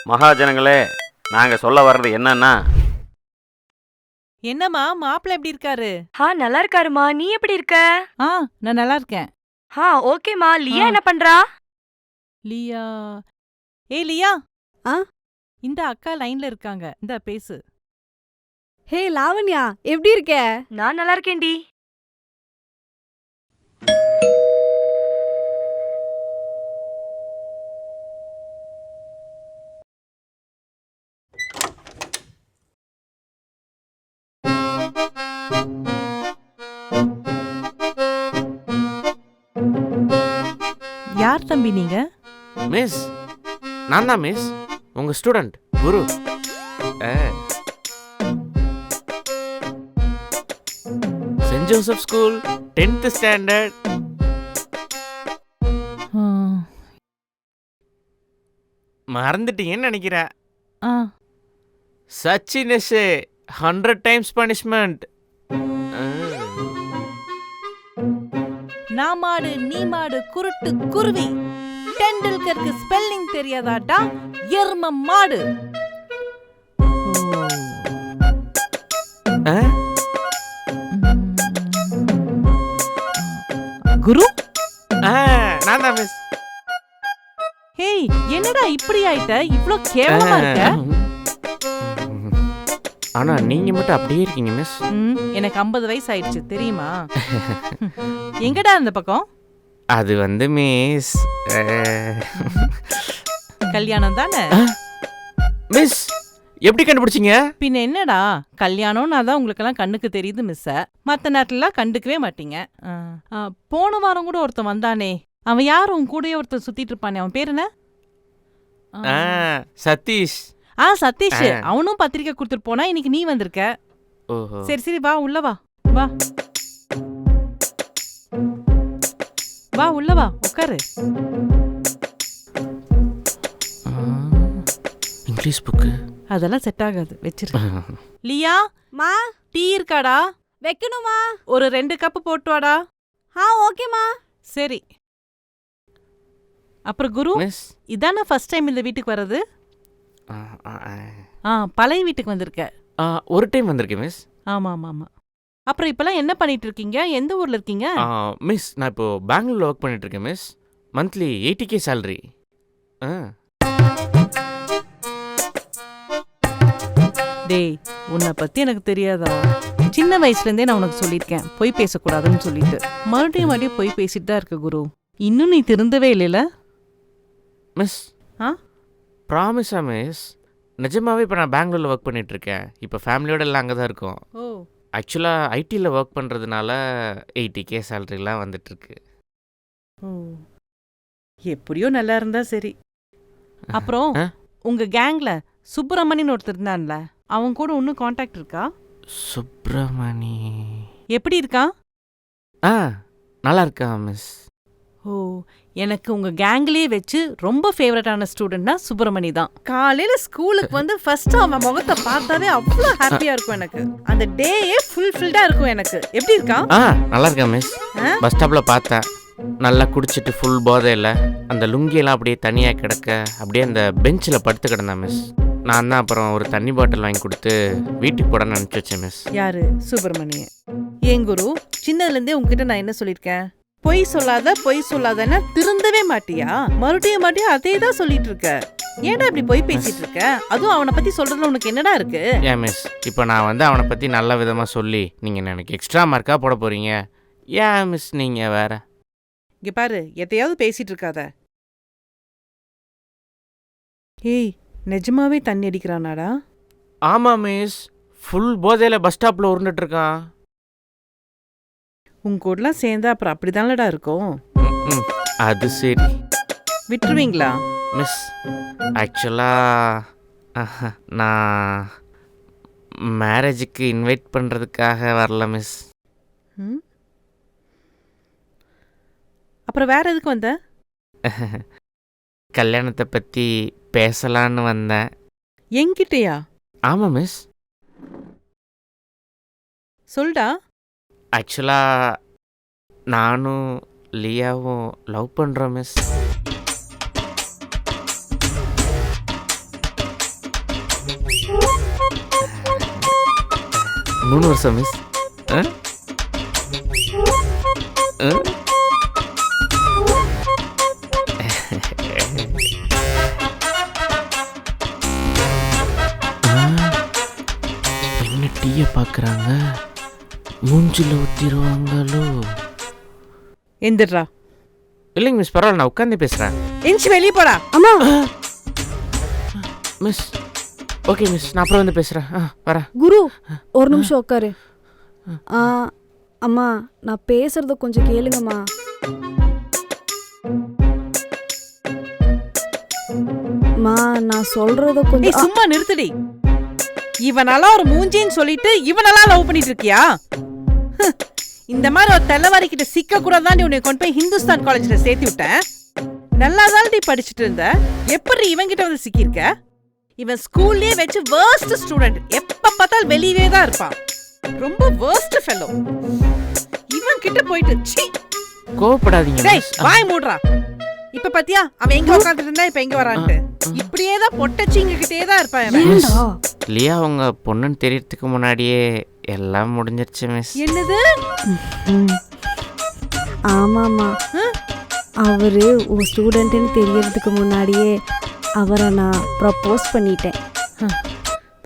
மகாஜனங்களே, நாங்க சொல்ல வர்றது என்னன்னா, என்னம்மா மாப்பிள்ள எப்படி இருக்காரு? நல்லா இருக்காருமா. நீ எப்படி இருக்க? நான் நல்லா இருக்கேன். ஓகேமா. லியா ஆ. என்ன பண்றா? லியா. லியா. ஆ? இந்த அக்கா லைன்ல இருக்காங்க. இந்தா பேசு. ஹே லாவண்யா, எப்படி இருக்க? நான் நல்லா இருக்கேன்டி. யார் தம்பி நீங்க? மிஸ், நான் தான் மிஸ், உங்க student Guru. Saint Joseph school 10th standard. ஆ. மறந்துட்டீங்கன்னு நினைக்கிறேன். ஆ. Sachin S 100 times punishment. நான் மாடு, நீ மாடு, குருட்டு குருவி. டெண்டுல்கருக்கு ஸ்பெல்லிங் தெரியாதாட்டா? எரும மாடு. குரு. நான் தான் மிஸ். ஹேய், என்னடா இப்படி ஆயிட்ட? இவ்ளோ கேவலமா இருக்க? ஆனா நீங்க மட்டும் அப்படியே இருக்கீங்க மிஸ். எனக்கு 50 வயசு ஆயிடுச்சு தெரியுமா? எங்கடா அந்த பக்கம்? அது வந்து மிஸ், கல்யாணம் தானே? மிஸ் எப்படி கண்டுபிடிச்சீங்க? பின்ன என்னடா, கல்யாணம்னா தான் உங்களுக்கெல்லாம் கண்ணுக்கு தெரியுது மிஸ்ஸ. மத்த நேரத்துலலாம் கண்டுக்கவே மாட்டீங்க. போன வாரம் கூட ஒருத்தன் வந்தானே, அவன் யார்? உன் கூடயே ஒருத்தன் சுத்திட்டு இருப்பானே, அவன் பேர் என்ன? சதீஷ். சதீஷ். அவனும் பத்திரிக்கை கொடுத்துட்டு போனா, இன்னைக்கு நீ வந்திருக்க. ஓஹோ. சரி வா, உள்ள வா. வா வா, உள்ள வா, உட்காரு. இங்கிலீஷ் புக்கு அதெல்லாம் செட் ஆகாது, வச்சிரு. லியா, மா, டீ இருக்காடா? வைக்கணுமா? ஒரு 2 கப்பு போட்டு வாடா. ஓகேமா. சரி. அப்புறம் குரு, மிஸ், இதான ஃபர்ஸ்ட் டைம் இந்த வீட்டுக்கு வர்றது? பழைய வீட்டுக்கு வந்திருக்க. ஒரு டைம் வந்திருக்கேன் மிஸ். ஆமா. அப்புறம் இப்பெல்லாம் என்ன பண்ணிட்டு இருக்கீங்க? எந்த ஊர்ல இருக்கீங்க? மிஸ், நான் இப்போ பெங்களூர்ல ஒர்க் பண்ணிட்டு இருக்கேன் மிஸ். Monthly 80K salary. டேய், உன்னை பத்தி எனக்கு தெரியாதா? சின்ன வயசுல இருந்தே நான் உனக்கு சொல்லியிருக்கேன், பொய் பேசக்கூடாதுன்னு சொல்லிட்டு. மறுபடியும் பொய் பேசிட்டு தான் இருக்க குரு. இன்னும் நீ திருந்தவே இல்லைல மிஸ். ப்ராமிஸா மிஸ், நிஜமாவே இப்போ நான் பெங்களூரில் ஒர்க் பண்ணிட்டு இருக்கேன். இப்போ ஃபேமிலியோட எல்லாம் அங்கே தான் இருக்கோம். ஆக்சுவலாக ஐடியில் ஒர்க் பண்ணுறதுனால 80K சேலரிலாம் வந்துட்டுருக்கு. எப்படியோ நல்லா இருந்தா சரி. அப்புறம் உங்க கேங்ல சுப்பிரமணியன் ஒருத்தர் இருந்தான்ல, அவன் கூட இன்னும் கான்டாக்ட் இருக்கா? சுப்பிரமணி எப்படி இருக்கான்? நல்லா இருக்கான் மிஸ். எனக்கு உங்க கேங்லயே வச்சு ரொம்ப ஃபேவரட்டான ஸ்டூடெண்ட்னா சுப்பிரமணி தான். காலையில ஸ்கூலுக்கு வந்து ஃபர்ஸ்ட் அவன் முகத்தை பார்த்தாவே அவ்வளோ ஹாப்பியா இருக்கும் எனக்கு. அந்த டேயே ஃபுல்ஃபில்டா இருக்கும் எனக்கு. எப்படி இருக்கான்? நல்லா இருக்கான் மிஸ். பஸ் ஸ்டாப்ல பார்த்தேன், நல்லா குடிச்சிட்டு ஃபுல் போதையில் அந்த லுங்கியெல்லாம் அப்படியே தனியாக கிடக்க அப்படியே அந்த பெஞ்சில் படுத்து கிடந்தேன் மிஸ். நான் தான் அப்புறம் ஒரு தண்ணி பாட்டில் வாங்கி கொடுத்து வீட்டுக்கு போட நினச்சி வச்சேன் மிஸ். யாரு? சுப்பிரமணியன். ஏன் குரு, சின்னதுலேருந்தே உங்ககிட்ட நான் என்ன சொல்லியிருக்கேன்? பொய் சொல்லாதன்னா திருந்தவே மாட்டியா? மறுபடியும் அதே தான் சொல்லிட்டு இருக்க. ஏன்டா இப்படி பொய் பேசிட்டு இருக்க? அதுவும் அவனை பத்தி சொல்றதுல உனக்கு என்னடா இருக்கு? ஏன் மிஸ், இப்போ நான் வந்து அவனை பற்றி நல்ல விதமாக சொல்லி நீங்கள் எனக்கு எக்ஸ்ட்ரா மார்க்காக போட போகிறீங்க. ஏன் மிஸ் நீங்கள் வேற? இங்க பாரு, எதையாவது பேசிட்டு இருக்காத. ஏய், நிஜமாவே தண்ணி அடிக்கிறானாடா? ஆமாம் மிஸ், ஃபுல் போதையில் பஸ் ஸ்டாப்பில் உருண்டுட்டு இருக்கான். உங்க கூடலாம் சேர்ந்தா அப்புறம் அப்படிதானடா இருக்கும். அது சரி. விட்டுருவீங்களா மிஸ்? ஆக்சுவலாக நான் மேரேஜுக்கு இன்வைட் பண்ணுறதுக்காக வரல மிஸ். அப்புறம் வேற எதுக்கு வந்த? கல்யாணத்தை பற்றி பேசலான்னு வந்தேன். என்கிட்டயா? ஆமாம் மிஸ். சொல்டா. ஆக்சுவலாக நானும் லியாவும் லவ் பண்ணுறோம் மிஸ். 3 வருஷம் மிஸ். என்ன டீயை பார்க்குறாங்க, மூஞ்சில் ஊற்றிடுவாங்களோ? எந்திரா. இல்லைங்க மிஸ், பரவாயில்ல, நான் உட்காந்து பேசுகிறேன். இன்ச்சு வெளியே போடா. அம்மா மிஸ் ஓகே மிஸ், நான் அப்புறம் வந்து பேசுகிறேன். வரேன். குரு ஒரு நிமிஷம் உட்காரு. அம்மா நான் பேசுறத கொஞ்சம் கேளுங்கம்மா. அம்மா நான் சொல்றத ஏய் கொஞ்சம் சும்மா நிறுத்துடி. இவனெல்லாம் ஒரு மூஞ்சின்னு சொல்லிட்டு இவனெல்லாம் லவ் பண்ணிட்டு இருக்கியா? இந்த மாதிரி ஒரு தெல்லவாரி கிட்ட சிக்க கூடாதான் உன்னை கொண்டு போய் ஹிந்துஸ்தான் காலேஜ்ல சேர்த்து விட்டேன். நல்லா தாண்டி படிச்சுட்டு இருந்த, எப்படி இவன் கிட்ட வந்து சிக்கியிருக்க? இவன் ஸ்கூல்லயே வச்சு வேர்ஸ்ட் ஸ்டூடெண்ட். எப்ப பார்த்தாலும் வெளியவே தான் இருப்பான். ரொம்ப வேர்ஸ்ட் ஃபெல்லோ. இவன் கிட்ட போயிட்டு சீ. கோவப்படாதீங்க டேய் மிஸ். வாய் மூடுறா. இப்ப பாத்தியா அவன் எங்க உட்கார்ந்துட்டு இருந்தா இப்ப எங்க வரான்ட்டு. இப்படியே தான் பொட்டச்சிங்க கிட்டே தான் இருப்பான் இவன். ஏன்டா? லியா அவங்க பொண்ணுன்னு தெரியறதுக்கு முன்னாடியே எல்லாம் முடிஞ்சிருச்சு மிஸ். என்னது? ஆமாம்மா, அவரு ஒரு ஸ்டூடெண்ட்னு தெரியறதுக்கு முன்னாடியே அவரை நான் ப்ரப்போஸ் பண்ணிட்டேன்.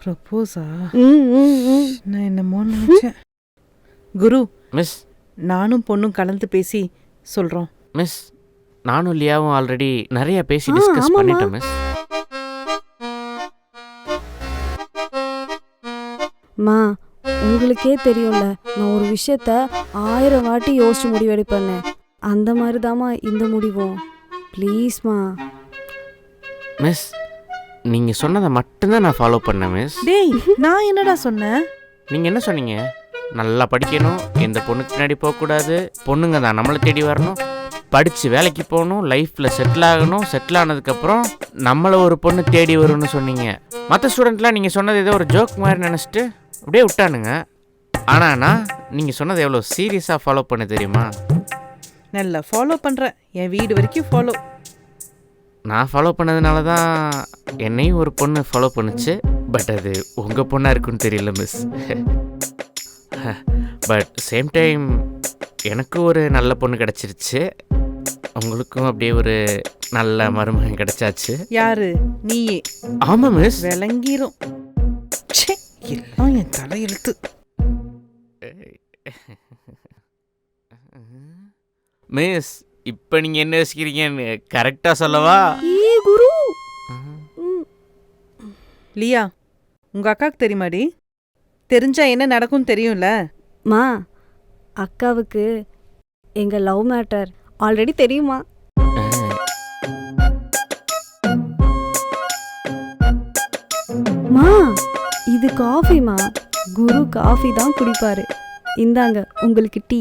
ப்ரப்போஸா? ம், ம், ம். நான் என்னமோ நினைச்சேன். குரு, மிஸ் நானும் பொண்ணும் கலந்து பேசி சொல்றோம். மிஸ் நானும் லியாவும் ஆல்ரெடி நிறைய பேசி ஆ, டிஸ்கஸ் ஆமாம்மா. பண்ணிட்டோம் மிஸ். மா உங்களுக்கே தெரியும்ல, நான் ஒரு விஷயத்த 1000 வாட்டி யோசிச்சு முடிவெடுப்பேன்னு. அந்த மாதிரி தாம்மா இந்த முடிவும். ப்ளீஸ்மா. மிஸ் நீங்கள் சொன்னதை மட்டும்தான் நான் ஃபாலோ பண்ணேன் மிஸ். டேய் நான் என்னடா சொன்னேன்? நீங்கள் என்ன சொன்னீங்க? நல்லா படிக்கணும், எந்த பொண்ணுக்கு பின்னாடி போகக்கூடாது, பொண்ணுங்க தான் நம்மளை தேடி வரணும், படித்து வேலைக்கு போகணும், லைஃப்பில் செட்டில் ஆகணும், செட்டில் ஆனதுக்கப்புறம் நம்மளை ஒரு பொண்ணு தேடி வரும்னு சொன்னீங்க. மற்ற ஸ்டூடெண்ட்லாம் நீங்கள் சொன்னது ஏதோ ஒரு ஜோக் மாதிரி நினச்சிட்டு அப்படியே விட்டானுங்க. ஆனால் நான் நீங்கள் சொன்னது எவ்வளோ சீரியஸாக ஃபாலோ பண்ண தெரியுமா? நல்லா ஃபாலோ பண்றேன். என் வீடு வரைக்கும் ஃபாலோ. நான் ஃபாலோ பண்ணதுனால தான் என்னையும் ஒரு பொண்ணு ஃபாலோ பண்ணுச்சு. பட் அது உங்கள் பொண்ணாக இருக்குன்னு தெரியல மிஸ். பட் சேம் டைம் எனக்கு ஒரு நல்ல பொண்ணு கிடச்சிருச்சு, உங்களுக்கும் அப்படியே ஒரு நல்ல மருமகன் கிடைச்சாச்சு. யாரு? நீயே. ஆமாம் மிஸ். விளங்கிரும். ச்சே, எல்லாம் என் தலையெழுத்து. மிஸ் இப்போ நீங்கள் என்ன யோசிக்கிறீங்கன்னு கரெக்டாக சொல்லவா? ஏ குரு. லியா, உங்க அக்காவுக்கு தெரியுமாடி? தெரிஞ்சா என்ன நடக்கும்னு தெரியும்ல. மா அக்காவுக்கு எங்க லவ் மேட்டர் ஆல்ரெடி தெரியுமா? மா இது காஃபிமா. குரு காஃபி தான் குடிப்பாரு. இந்தாங்க உங்களுக்கு tea.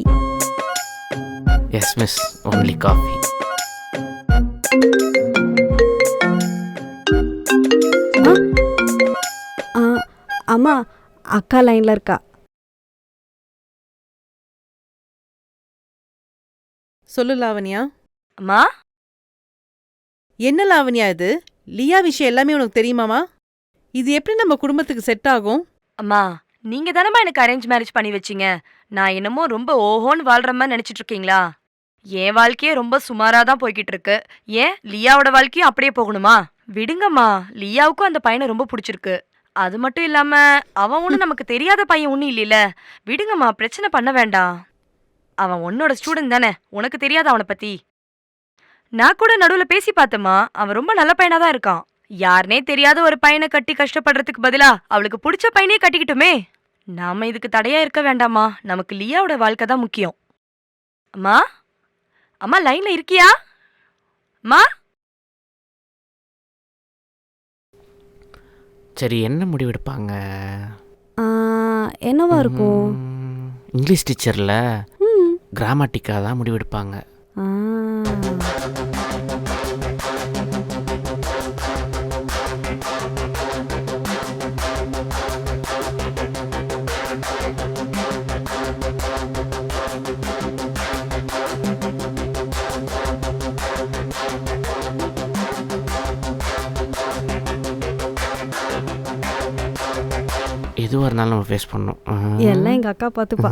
Yes miss, only coffee. அம்மா அக்கா லைன்ல இருக்கா. சொல்லு லாவண்யா. அம்மா என்ன லாவண்யா இது? லியா விஷயம் எல்லாமே உனக்கு தெரியுமாமா? இது எப்படி நம்ம குடும்பத்துக்கு செட் ஆகும்? அம்மா நீங்க தானம்மா எனக்கு அரேஞ்ச் மேரேஜ் பண்ணி வச்சீங்க. நான் என்னமோ ரொம்ப ஓஹோன்னு வாழ்ற மாதிரி நினைச்சிட்டு இருக்கீங்களா? என் வாழ்க்கையே ரொம்ப சுமாரா தான் போய்கிட்டு இருக்கு. ஏன் லியாவோட வாழ்க்கையும் அப்படியே போகணுமா? விடுங்கம்மா, லியாவுக்கும் அந்த பையனை ரொம்ப பிடிச்சிருக்கு. அது மட்டும் இல்லாம அவன் ஒன்றும் நமக்கு தெரியாத பையன் ஒன்றும் இல்லைல்ல. விடுங்கம்மா, பிரச்சனை பண்ண வேண்டாம். அவன் உன்னோட ஸ்டூடெண்ட் தானே, உனக்கு தெரியாத அவனை பத்தி? நான் கூட நடுவில் பேசி பார்த்தம்மா, அவன் ரொம்ப நல்ல பையனா தான் இருக்கான். யாருனே தெரியாத ஒரு பையனை கட்டி கஷ்டப்படுறதுக்கு பதிலா அவளுக்கு பிடிச்ச பையனே கட்டிக்கிட்டுமே. நாம இதுக்கு தடையா இருக்க வேண்டாமா? நமக்கு லியாவோட வாழ்க்கை தான் முக்கியம். அம்மா, அம்மா லைன்ல இருக்கியா? அம்மா சரி, என்ன முடிவெடுப்பாங்க? என்னவா இருக்கும்? இங்கிலீஷ் டீச்சரில் கிராமட்டிக்காக தான் முடிவெடுப்பாங்க. எதுவாக இருந்தாலும் நம்ம ஃபேஸ் பண்ணணும். எல்லாம் எங்க அக்கா பார்த்துப்பா.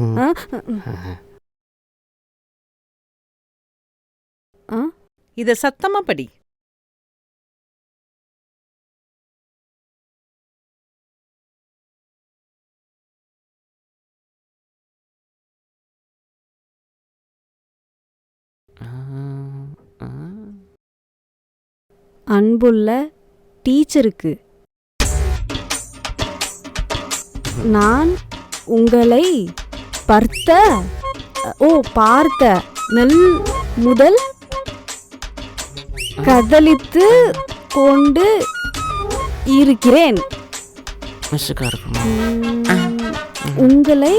இத சத்தமா படி. அன்புள்ள டீச்சருக்கு, நான் உங்களை பார்த்த நல் முதல் கதலித்து கொண்டு இருக்கிறேன். மிஸ்ஸுக்கா இருக்குமா? உங்களை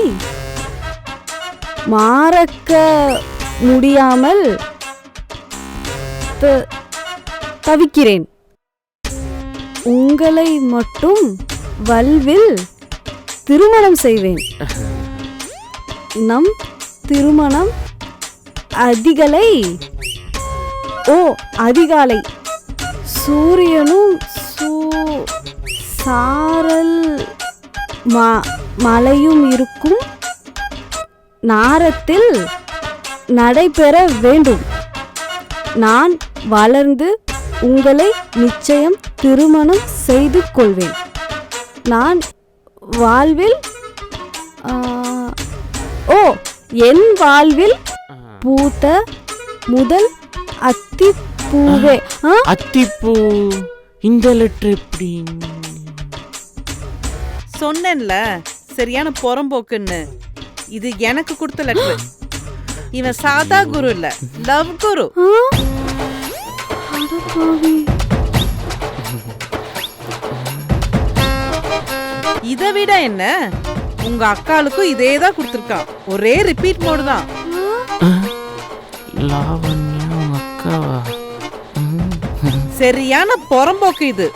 மறக்க முடியாமல் தவிக்கிறேன். உங்களை மட்டும் வாழ்வில் திருமணம் செய்வேன். நம் திருமணம் அதிகாலை சூரியனும் சாரல் மழையும் இருக்கும் நேரத்தில் நடைபெற வேண்டும். நான் வளர்ந்து உங்களை நிச்சயம் திருமணம் செய்து கொள்வேன். நான் வாழ்வில் என் வாழ்வில் பூத்த முதல் அத்திப்பூவே. அத்திப்பூ இந்த லெட்டர் எப்படி? சொன்னேன்ல சரியான புறம்போக்குன்னு. இது எனக்கு கொடுத்த லெட்டர். இவன் சாதா குரு இல்ல, லவ் குரு. இதை விட என்ன, உங்க அக்காளுக்கும் இதேதான் கொடுத்துருக்கான். ஒரே ரிப்பீட் மோடு தான். லாவண்யா உங்க அக்காவா? சரியான புறம்போக்கு இது.